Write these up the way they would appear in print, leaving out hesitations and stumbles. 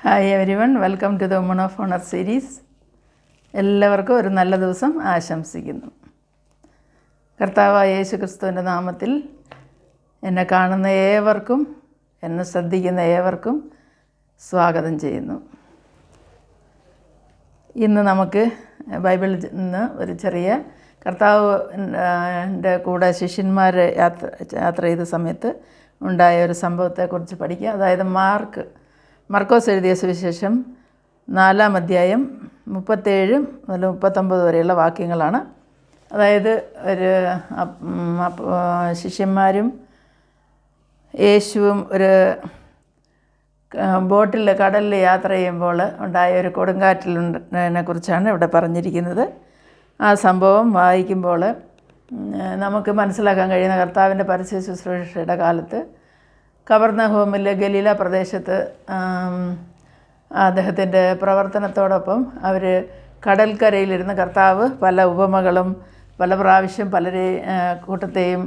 Hi everyone, welcome to the woman of honour series. എല്ലാവർക്കും ഒരു നല്ല ദിവസം ആശംസിക്കുന്നു. കർത്താവായ യേശു ക്രിസ്തുവിൻ്റെ നാമത്തിൽ എന്നെ കാണുന്ന ഏവർക്കും, എന്നെ ശ്രദ്ധിക്കുന്ന ഏവർക്കും സ്വാഗതം ചെയ്യുന്നു. ഇന്ന് നമുക്ക് ബൈബിളിൽ നിന്ന് ഒരു ചെറിയ കർത്താവിൻ്റെ കൂടെ ശിഷ്യന്മാർ യാത്ര ചെയ്ത സമയത്ത് ഉണ്ടായ ഒരു സംഭവത്തെക്കുറിച്ച് പഠിക്കുക. അതായത് മർക്കോസ് എഴുതിയ സുവിശേഷം 4-ാം അധ്യായം 37 മുതൽ 39 വരെയുള്ള വാക്യങ്ങളാണ്. അതായത് ഒരു ശിഷ്യന്മാരും യേശുവും ഒരു ബോട്ടിൽ കടലിൽ യാത്ര ചെയ്യുമ്പോൾ ഉണ്ടായ ഒരു കൊടുങ്കാറ്റിനെ കുറിച്ചാണ് ഇവിടെ പറഞ്ഞിരിക്കുന്നത്. ആ സംഭവം വായിക്കുമ്പോൾ നമുക്ക് മനസ്സിലാക്കാൻ കഴിയുന്ന കർത്താവിൻ്റെ പരസ്യ ശുശ്രൂഷയുടെ കാലത്ത് കവർന്നഹൂമിൽ ഗലീല പ്രദേശത്ത് അദ്ദേഹത്തിൻ്റെ പ്രവർത്തനത്തോടൊപ്പം അവർ കടൽക്കരയിലിരുന്ന് കർത്താവ് പല ഉപമകളും പല പ്രാവശ്യം കൂട്ടത്തെയും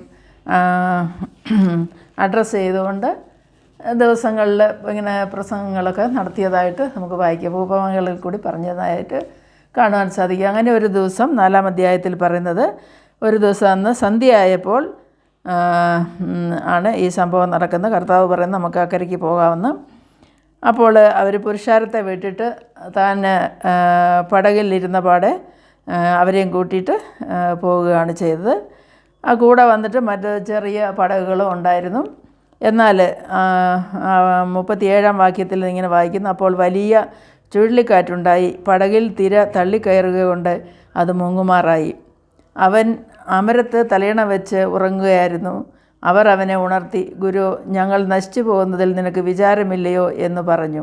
അഡ്രസ്സ് ചെയ്തുകൊണ്ട് ദിവസങ്ങളിൽ ഇങ്ങനെ പ്രസംഗങ്ങളൊക്കെ നടത്തിയതായിട്ട് നമുക്ക് വായിക്കാം. ഉപമകളിൽ കൂടി പറഞ്ഞതായിട്ട് കാണുവാൻ സാധിക്കും. അങ്ങനെ ഒരു ദിവസം 4-ാം അധ്യായത്തിൽ പറയുന്നത്, ഒരു ദിവസം അന്ന് സന്ധ്യയായപ്പോൾ ആണ് ഈ സംഭവം നടക്കുന്നത്. കർത്താവ് പറയുന്നത് നമുക്ക് അക്കരയ്ക്ക് പോകാമെന്ന്. അപ്പോൾ അവർ പുരുഷാരത്തെ വിട്ടിട്ട് താൻ പടകിലിരുന്ന പാടെ അവരെയും കൂട്ടിയിട്ട് പോവുകയാണ് ചെയ്തത്. ആ കൂടെ വന്നിട്ട് മറ്റ് ചെറിയ പടകുകളും ഉണ്ടായിരുന്നു. എന്നാൽ 37-ാം വാക്യത്തിൽ ഇങ്ങനെ വായിക്കുന്നു, അപ്പോൾ വലിയ ചുഴലിക്കാറ്റുണ്ടായി, പടകിൽ തിര തള്ളിക്കയറുക കൊണ്ട് അത് മുങ്ങുമാറായി. അവൻ അമരത്ത് തലയണ വെച്ച് ഉറങ്ങുകയായിരുന്നു. അവർ അവനെ ഉണർത്തി, ഗുരു, ഞങ്ങൾ നശിച്ചു പോകുന്നതിൽ നിനക്ക് വിചാരമില്ലയോ എന്ന് പറഞ്ഞു.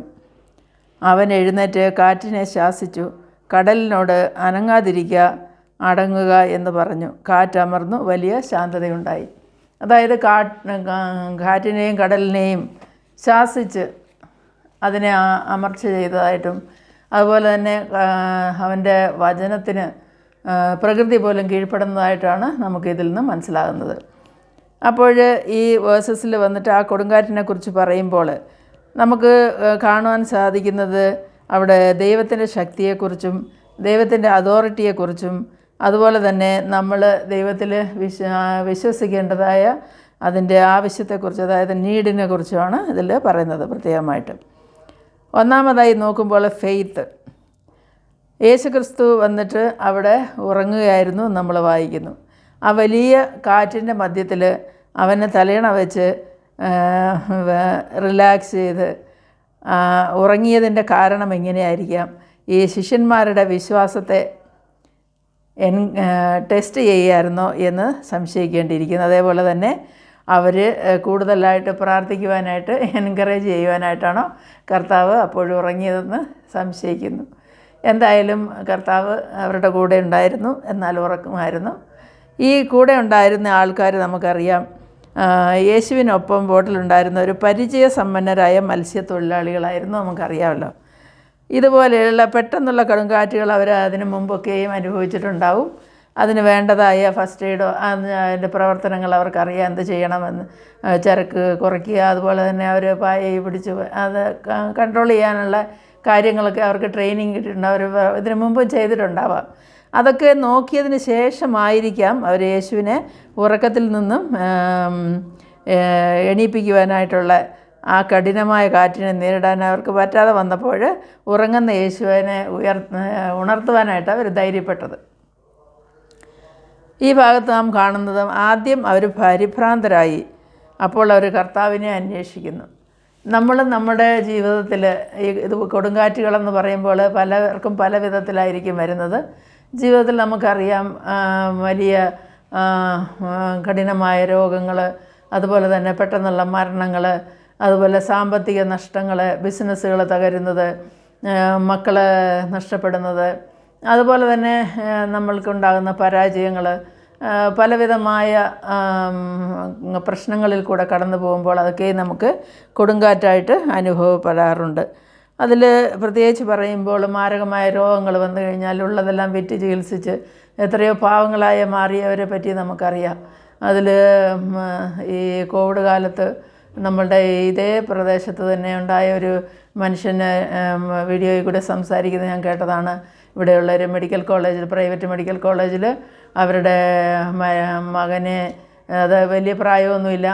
അവൻ എഴുന്നേറ്റ് കാറ്റിനെ ശാസിച്ചു, കടലിനോട് അനങ്ങാതിരിക്കുക, അടങ്ങുക എന്ന് പറഞ്ഞു. കാറ്റമർന്നു, വലിയ ശാന്തതയുണ്ടായി. അതായത് കാറ്റിനെയും കടലിനെയും ശാസിച്ച് അതിനെ അമർച്ച ചെയ്തതായിട്ടും അതുപോലെ തന്നെ അവൻ്റെ വചനത്തിന് പ്രകൃതി പോലും കീഴ്പ്പെടുന്നതായിട്ടാണ് നമുക്കിതിൽ നിന്ന് മനസ്സിലാകുന്നത്. അപ്പോൾ ഈ വേഴ്സസിൽ വന്നിട്ട് ആ കൊടുങ്കാറ്റിനെ കുറിച്ച് പറയുമ്പോൾ നമുക്ക് കാണുവാൻ സാധിക്കുന്നത് അവിടെ ദൈവത്തിൻ്റെ ശക്തിയെക്കുറിച്ചും ദൈവത്തിൻ്റെ അതോറിറ്റിയെക്കുറിച്ചും അതുപോലെ തന്നെ നമ്മൾ ദൈവത്തിൽ വിശ്വസിക്കേണ്ടതായ അതിൻ്റെ ആവശ്യത്തെക്കുറിച്ച്, അതായത് നീഡിനെ കുറിച്ചുമാണ് ഇതിൽ പറയുന്നത് പ്രത്യേകമായിട്ട്. ഒന്നാമതായി നോക്കുമ്പോൾ ഫെയ്ത്ത്. യേശുക്രിസ്തു വന്നിട്ട് അവിടെ ഉറങ്ങുകയായിരുന്നു നമ്മൾ വായിക്കുന്നു. ആ വലിയ കാറ്റിൻ്റെ മധ്യത്തിൽ അവനെ തലയണ വെച്ച് റിലാക്സ് ചെയ്ത് ഉറങ്ങിയതിൻ്റെ കാരണം എങ്ങനെയായിരിക്കാം? ഈ ശിഷ്യന്മാരുടെ വിശ്വാസത്തെ ടെസ്റ്റ് ചെയ്യുമായിരുന്നോ എന്ന് സംശയിക്കേണ്ടിയിരിക്കുന്നു. അതേപോലെ തന്നെ അവർ കൂടുതലായിട്ട് പ്രാർത്ഥിക്കുവാനായിട്ട് എൻകറേജ് ചെയ്യുവാനായിട്ടാണോ കർത്താവ് അപ്പോഴും ഉറങ്ങിയതെന്ന് സംശയിക്കുന്നു. എന്തായാലും കർത്താവ് അവരുടെ കൂടെ ഉണ്ടായിരുന്നു, എന്നാൽ ഉറക്കമായിരുന്നു. ഈ കൂടെ ഉണ്ടായിരുന്ന ആൾക്കാർ നമുക്കറിയാം, യേശുവിനൊപ്പം ബോട്ടിലുണ്ടായിരുന്ന ഒരു പരിചയസമ്പന്നരായ മത്സ്യത്തൊഴിലാളികളായിരുന്നു, നമുക്കറിയാമല്ലോ. ഇതുപോലെയുള്ള പെട്ടെന്നുള്ള കൊടുങ്കാറ്റുകൾ അവർ അതിനു മുമ്പൊക്കെയും അനുഭവിച്ചിട്ടുണ്ടാവും. അതിന് വേണ്ടതായ ഫസ്റ്റ് എയ്ഡോ അതിൻ്റെ പ്രവർത്തനങ്ങൾ അവർക്കറിയാം, എന്ത് ചെയ്യണമെന്ന്. ചരക്ക് കുറയ്ക്കുക, അതുപോലെ തന്നെ അവർ പായ പിടിച്ച് അത് കൺട്രോൾ ചെയ്യാനുള്ള കാര്യങ്ങളൊക്കെ അവർക്ക് ട്രെയിനിങ് കിട്ടിയിട്ടുണ്ടാവും. അവർ ഇതിനു മുമ്പ് ചെയ്തിട്ടുണ്ടാവാം. അതൊക്കെ നോക്കിയതിന് ശേഷമായിരിക്കാം അവർ യേശുവിനെ ഉറക്കത്തിൽ നിന്നും എണീപ്പിക്കുവാനായിട്ടുള്ള ആ കഠിനമായ കാറ്റിനെ നേരിടാൻ അവർക്ക് പറ്റാതെ വന്നപ്പോൾ ഉറങ്ങുന്ന യേശുവിനെ ഉണർത്തുവാനായിട്ട് അവർ ധൈര്യപ്പെട്ടത്. ഈ ഭാഗത്ത് നാം കാണുന്നത്, ആദ്യം അവർ പരിഭ്രാന്തരായി. അപ്പോൾ അവർ കർത്താവിനെ അന്വേഷിക്കുന്നു. നമ്മൾ നമ്മുടെ ജീവിതത്തിൽ ഇത് കൊടുങ്കാറ്റുകളെന്ന് പറയുമ്പോൾ പലർക്കും പല വിധത്തിലായിരിക്കും വരുന്നത്. ജീവിതത്തിൽ നമുക്കറിയാം, വലിയ കഠിനമായ രോഗങ്ങൾ, അതുപോലെ തന്നെ പെട്ടെന്നുള്ള മരണങ്ങൾ, അതുപോലെ സാമ്പത്തിക നഷ്ടങ്ങൾ, ബിസിനസ്സുകൾ തകരുന്നത്, മക്കൾ നഷ്ടപ്പെടുന്നത്, അതുപോലെ തന്നെ നമ്മൾക്കുണ്ടാകുന്ന പരാജയങ്ങൾ, പലവിധമായ പ്രശ്നങ്ങളിൽ കൂടെ കടന്നു പോകുമ്പോൾ അതൊക്കെ നമുക്ക് കൊടുങ്കാറ്റായിട്ട് അനുഭവപ്പെടാറുണ്ട്. അതിൽ പ്രത്യേകിച്ച് പറയുമ്പോൾ മാരകമായ രോഗങ്ങൾ വന്നു കഴിഞ്ഞാൽ ഉള്ളതെല്ലാം വിറ്റ് ചികിത്സിച്ച് എത്രയോ പാവങ്ങളായി മാറിയവരെ പറ്റി നമുക്കറിയാം. അതിൽ ഈ കോവിഡ് കാലത്ത് നമ്മളുടെ ഇതേ പ്രദേശത്ത് തന്നെ ഉണ്ടായ ഒരു മനുഷ്യന് വീഡിയോയിൽ കൂടെ സംസാരിക്കുന്നത് ഞാൻ കേട്ടതാണ്. ഇവിടെയുള്ള ഒരു മെഡിക്കൽ കോളേജിൽ, പ്രൈവറ്റ് മെഡിക്കൽ കോളേജിൽ അവരുടെ മകനെ, അത് വലിയ പ്രായമൊന്നുമില്ല,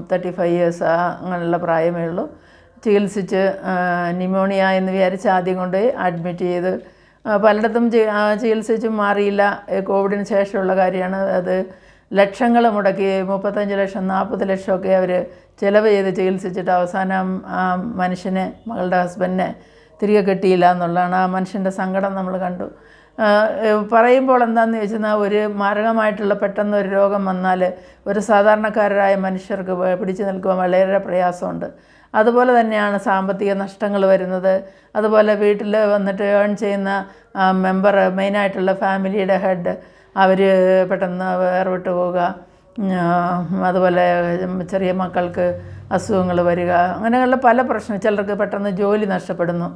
35 ഇയേഴ്സ് അങ്ങനെയുള്ള പ്രായമേ ഉള്ളൂ, ചികിത്സിച്ച് ന്യൂമോണിയ എന്ന് വിചാരിച്ച് ആദ്യം കൊണ്ട് അഡ്മിറ്റ് ചെയ്ത് പലയിടത്തും ചികിത്സിച്ചും മാറിയില്ല. കോവിഡിന് ശേഷമുള്ള കാര്യമാണ് അത്. ലക്ഷങ്ങൾ മുടക്കി 35 ലക്ഷം 40 ലക്ഷമൊക്കെ അവർ ചിലവ് ചെയ്ത് ചികിത്സിച്ചിട്ട് അവസാനം ആ മനുഷ്യനെ, മകളുടെ ഹസ്ബൻഡിനെ തിരികെ കിട്ടിയില്ല എന്നുള്ളതാണ്. ആ മനുഷ്യൻ്റെ സങ്കടം നമ്മൾ കണ്ടു. പറയുമ്പോൾ എന്താണെന്ന് ചോദിച്ചാൽ, ഒരു മാരകമായിട്ടുള്ള പെട്ടെന്ന് ഒരു രോഗം വന്നാൽ ഒരു സാധാരണക്കാരായ മനുഷ്യർക്ക് പിടിച്ചു നിൽക്കുവാൻ വളരെ പ്രയാസമുണ്ട്. അതുപോലെ തന്നെയാണ് സാമ്പത്തിക നഷ്ടങ്ങൾ വരുന്നത്. അതുപോലെ വീട്ടിൽ വന്നിട്ട് ഏൺ ചെയ്യുന്ന മെമ്പർ, മെയിനായിട്ടുള്ള ഫാമിലിയുടെ ഹെഡ്, അവർ പെട്ടെന്ന് വേർവിട്ട് പോവുക, അതുപോലെ ചെറിയ മക്കൾക്ക് അസുഖങ്ങൾ വരിക, അങ്ങനെയുള്ള പല പ്രശ്നം, ചിലർക്ക് പെട്ടെന്ന് ജോലി നഷ്ടപ്പെടുന്നു.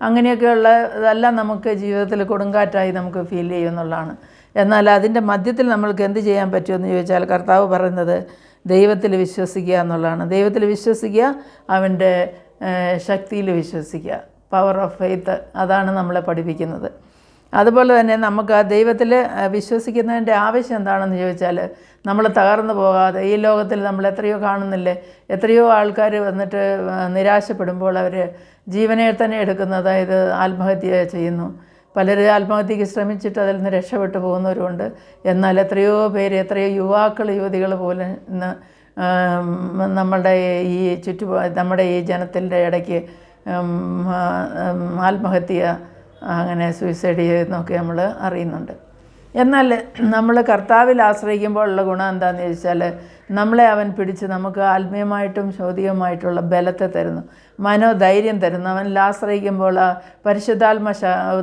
അങ്ങനെയൊക്കെയുള്ള ഇതെല്ലാം നമുക്ക് ജീവിതത്തിൽ കൊടുങ്കാറ്റായി നമുക്ക് ഫീൽ ചെയ്യുമെന്നുള്ളതാണ്. എന്നാൽ അതിൻ്റെ മധ്യത്തിൽ നമ്മൾക്ക് എന്ത് ചെയ്യാൻ പറ്റുമെന്ന് ചോദിച്ചാൽ, കർത്താവ് പറയുന്നത് ദൈവത്തിൽ വിശ്വസിക്കുക എന്നുള്ളതാണ്. ദൈവത്തിൽ വിശ്വസിക്കുക, അവൻ്റെ ശക്തിയിൽ വിശ്വസിക്കുക. പവർ ഓഫ് ഫെയ്ത്ത്, അതാണ് നമ്മളെ പഠിപ്പിക്കുന്നത്. അതുപോലെ തന്നെ നമുക്ക് ആ ദൈവത്തിൽ വിശ്വസിക്കുന്നതിൻ്റെ ആവശ്യം എന്താണെന്ന് ചോദിച്ചാൽ, നമ്മൾ തകർന്നു പോകാതെ, ഈ ലോകത്തിൽ നമ്മൾ എത്രയോ കാണുന്നില്ലേ, എത്രയോ ആൾക്കാർ വന്നിട്ട് നിരാശപ്പെടുമ്പോൾ അവർ ജീവനെ തന്നെ എടുക്കുന്നു, അതായത് ആത്മഹത്യ ചെയ്യുന്നു. പലരും ആത്മഹത്യക്ക് ശ്രമിച്ചിട്ട് അതിൽ നിന്ന് രക്ഷപ്പെട്ടു പോകുന്നവരുണ്ട്. എന്നാൽ എത്രയോ പേര്, എത്രയോ യുവാക്കൾ, യുവതികൾ പോലും ഇന്ന് നമ്മുടെ നമ്മുടെ ഈ ജനത്തിൻ്റെ ഇടയ്ക്ക് ആത്മഹത്യ, അങ്ങനെ സൂയിസൈഡ് ചെയ്യുന്നൊക്കെ നമ്മൾ അറിയുന്നുണ്ട്. എന്നാൽ നമ്മൾ കർത്താവിൽ ആശ്രയിക്കുമ്പോഴുള്ള ഗുണം എന്താണെന്ന് ചോദിച്ചാൽ, നമ്മളെ അവൻ പിടിച്ച് നമുക്ക് ആത്മീയമായിട്ടും ഭൗതികമായിട്ടുള്ള ബലത്തെ തരുന്നു, മനോധൈര്യം തരുന്നു. അവനിൽ ആശ്രയിക്കുമ്പോൾ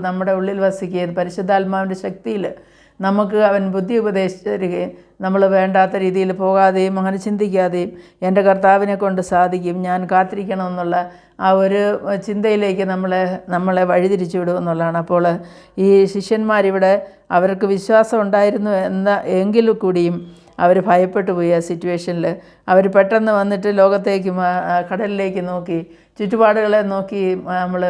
നമ്മുടെ ഉള്ളിൽ വസിക്കുകയും പരിശുദ്ധാത്മാവിൻ്റെ ശക്തിയിൽ നമുക്ക് അവൻ ബുദ്ധി ഉപദേശിച്ച് തരികയും, നമ്മൾ വേണ്ടാത്ത രീതിയിൽ പോകാതെയും അങ്ങനെ ചിന്തിക്കാതെയും എൻ്റെ കർത്താവിനെ കൊണ്ട് സാധിക്കും, ഞാൻ കാത്തിരിക്കണമെന്നുള്ള ആ ഒരു ചിന്തയിലേക്ക് നമ്മളെ വഴിതിരിച്ചു വിടുമെന്നുള്ളതാണ്. അപ്പോൾ ഈ ശിഷ്യന്മാരിവിടെ അവർക്ക് വിശ്വാസം ഉണ്ടായിരുന്നു എങ്കിൽ കൂടിയും അവർ ഭയപ്പെട്ടു പോയി. ആ സിറ്റുവേഷനിൽ അവർ പെട്ടെന്ന് വന്നിട്ട് ലോകത്തേക്ക്, കടലിലേക്ക് നോക്കി, ചുറ്റുപാടുകളെ നോക്കി, നമ്മൾ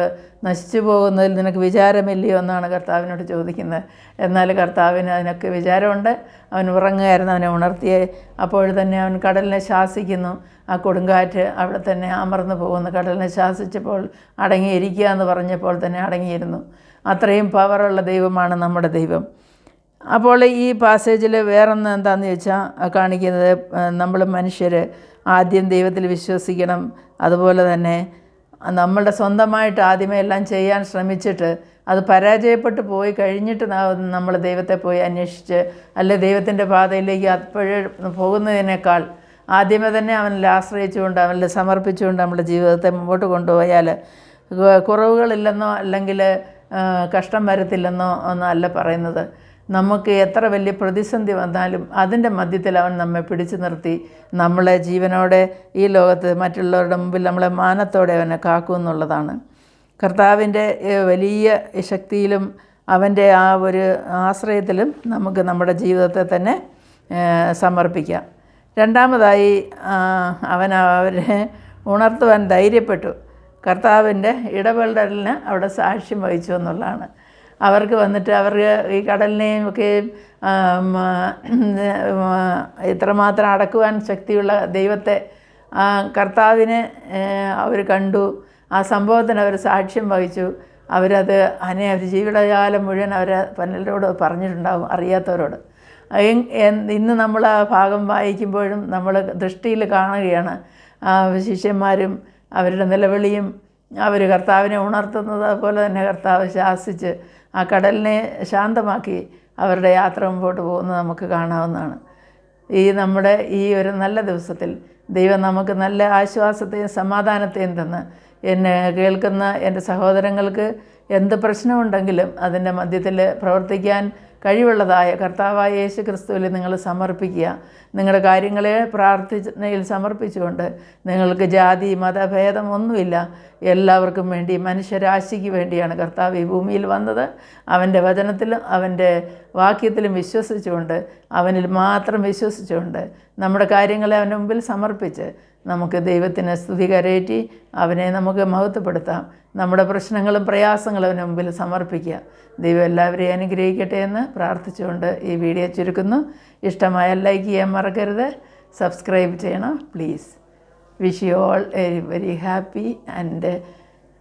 നശിച്ചു പോകുന്നതിൽ നിനക്ക് വിചാരമില്ലയോ എന്നാണ് കർത്താവിനോട് ചോദിക്കുന്നത്. എന്നാൽ കർത്താവിന് അതിനൊക്കെ വിചാരമുണ്ട്. അവൻ ഉറങ്ങുകയായിരുന്നു, അവനെ ഉണർത്തിയേ. അപ്പോൾ തന്നെ അവൻ കടലിനെ ശാസിക്കുന്നു. ആ കൊടുങ്കാറ്റ് അവിടെ തന്നെ അമർന്നു പോകുന്നു. കടലിനെ ശാസിച്ചപ്പോൾ അടങ്ങിയിരിക്കുക എന്ന് പറഞ്ഞപ്പോൾ തന്നെ അടങ്ങിയിരുന്നു. അത്രയും പവറുള്ള ദൈവമാണ് നമ്മുടെ ദൈവം. അപ്പോൾ ഈ പാസേജിൽ വേറൊന്ന് എന്താണെന്ന് ചോദിച്ചാൽ കാണിക്കുന്നത്, നമ്മൾ മനുഷ്യർ ആദ്യം ദൈവത്തിൽ വിശ്വസിക്കണം. അതുപോലെ തന്നെ നമ്മളുടെ സ്വന്തമായിട്ട് ആദ്യമേ എല്ലാം ചെയ്യാൻ ശ്രമിച്ചിട്ട് അത് പരാജയപ്പെട്ടു പോയി കഴിഞ്ഞിട്ട് നമ്മൾ ദൈവത്തെ പോയി അന്വേഷിച്ച് അല്ലെ ദൈവത്തിൻ്റെ പാതയിലേക്ക് അപ്പോഴേ പോകുന്നതിനേക്കാൾ ആദ്യമേ തന്നെ അവനിൽ ആശ്രയിച്ചുകൊണ്ട്, അവനിൽ സമർപ്പിച്ചുകൊണ്ട് നമ്മുടെ ജീവിതത്തെ മുമ്പോട്ട് കൊണ്ടുപോയാൽ കുറവുകളില്ലെന്നോ അല്ലെങ്കിൽ കഷ്ടം വരത്തില്ലെന്നോ ഒന്നല്ല പറയുന്നത്. നമുക്ക് എത്ര വലിയ പ്രതിസന്ധി വന്നാലും അതിൻ്റെ മധ്യത്തിൽ അവൻ നമ്മെ പിടിച്ചു നിർത്തി നമ്മളെ ജീവനോടെ ഈ ലോകത്ത് മറ്റുള്ളവരുടെ മുമ്പിൽ നമ്മളെ മാനത്തോടെ അവനെ കാക്കുമെന്നുള്ളതാണ്. കർത്താവിൻ്റെ വലിയ ശക്തിയിലും അവൻ്റെ ആ ഒരു ആശ്രയത്തിലും നമുക്ക് നമ്മുടെ ജീവിതത്തെ തന്നെ സമർപ്പിക്കാം. രണ്ടാമതായി അവരെ ഉണർത്തുവാൻ ധൈര്യപ്പെട്ടു. കർത്താവിൻ്റെ ഇടപെടലിന് അവിടെ സാക്ഷ്യം വഹിച്ചു എന്നുള്ളതാണ്. അവർക്ക് വന്നിട്ട് അവർക്ക് ഈ കടലിനെയും ഒക്കെ ഇത്രമാത്രം അടക്കുവാൻ ശക്തിയുള്ള ദൈവത്തെ, കർത്താവിനെ അവർ കണ്ടു. ആ സംഭവത്തിന് അവർ സാക്ഷ്യം വഹിച്ചു. അവരത് ജീവിതകാലം മുഴുവൻ പലരോട് പറഞ്ഞിട്ടുണ്ടാകും, അറിയാത്തവരോട്. ഇന്ന് നമ്മൾ ആ ഭാഗം വായിക്കുമ്പോഴും നമ്മൾ ദൃഷ്ടിയിൽ കാണുകയാണ് ശിഷ്യന്മാരും അവരുടെ നിലവിളിയും അവർ കർത്താവിനെ ഉണർത്തുന്നത്. അതുപോലെ തന്നെ കർത്താവ് ശാസിച്ച് ആ കടലിനെ ശാന്തമാക്കി അവരുടെ യാത്ര മുമ്പോട്ട് പോകുന്നത് നമുക്ക് കാണാവുന്നതാണ്. നമ്മുടെ ഈ ഒരു നല്ല ദിവസത്തിൽ ദൈവം നമുക്ക് നല്ല ആശ്വാസത്തെയും സമാധാനത്തെയും തന്ന് എന്നെ കേൾക്കുന്ന എൻ്റെ സഹോദരങ്ങൾക്ക് എന്ത് പ്രശ്നമുണ്ടെങ്കിലും അതിൻ്റെ മധ്യത്തിൽ പ്രവർത്തിക്കാൻ കഴിവുള്ളതായ കർത്താവായ യേശു ക്രിസ്തുവിൽ നിങ്ങൾ സമർപ്പിക്കുക. നിങ്ങളുടെ കാര്യങ്ങളെ പ്രാർത്ഥനയിൽ സമർപ്പിച്ചുകൊണ്ട് നിങ്ങൾക്ക് ജാതി മതഭേദം ഒന്നുമില്ല, എല്ലാവർക്കും വേണ്ടി, മനുഷ്യരാശിക്ക് വേണ്ടിയാണ് കർത്താവ് ഈ ഭൂമിയിൽ വന്നത്. അവൻ്റെ വചനത്തിലും അവൻ്റെ വാക്യത്തിലും വിശ്വസിച്ചുകൊണ്ട്, അവനിൽ മാത്രം വിശ്വസിച്ചുകൊണ്ട് നമ്മുടെ കാര്യങ്ങളെ അവൻ്റെ മുമ്പിൽ സമർപ്പിച്ച് നമുക്ക് ദൈവത്തിന് സ്തുതി കരയറ്റി അവനെ നമുക്ക് മഹത്വപ്പെടുത്താം. നമ്മുടെ പ്രശ്നങ്ങളും പ്രയാസങ്ങളും അവന് മുമ്പിൽ സമർപ്പിക്കുക. ദൈവം എല്ലാവരെയും അനുഗ്രഹിക്കട്ടെ എന്ന് പ്രാർത്ഥിച്ചുകൊണ്ട് ഈ വീഡിയോ ചുരുക്കുന്നു. ഇഷ്ടമായാൽ ലൈക്ക് ചെയ്യാൻ മറക്കരുത്. സബ്സ്ക്രൈബ് ചെയ്യണം please. Wish you all A very happy and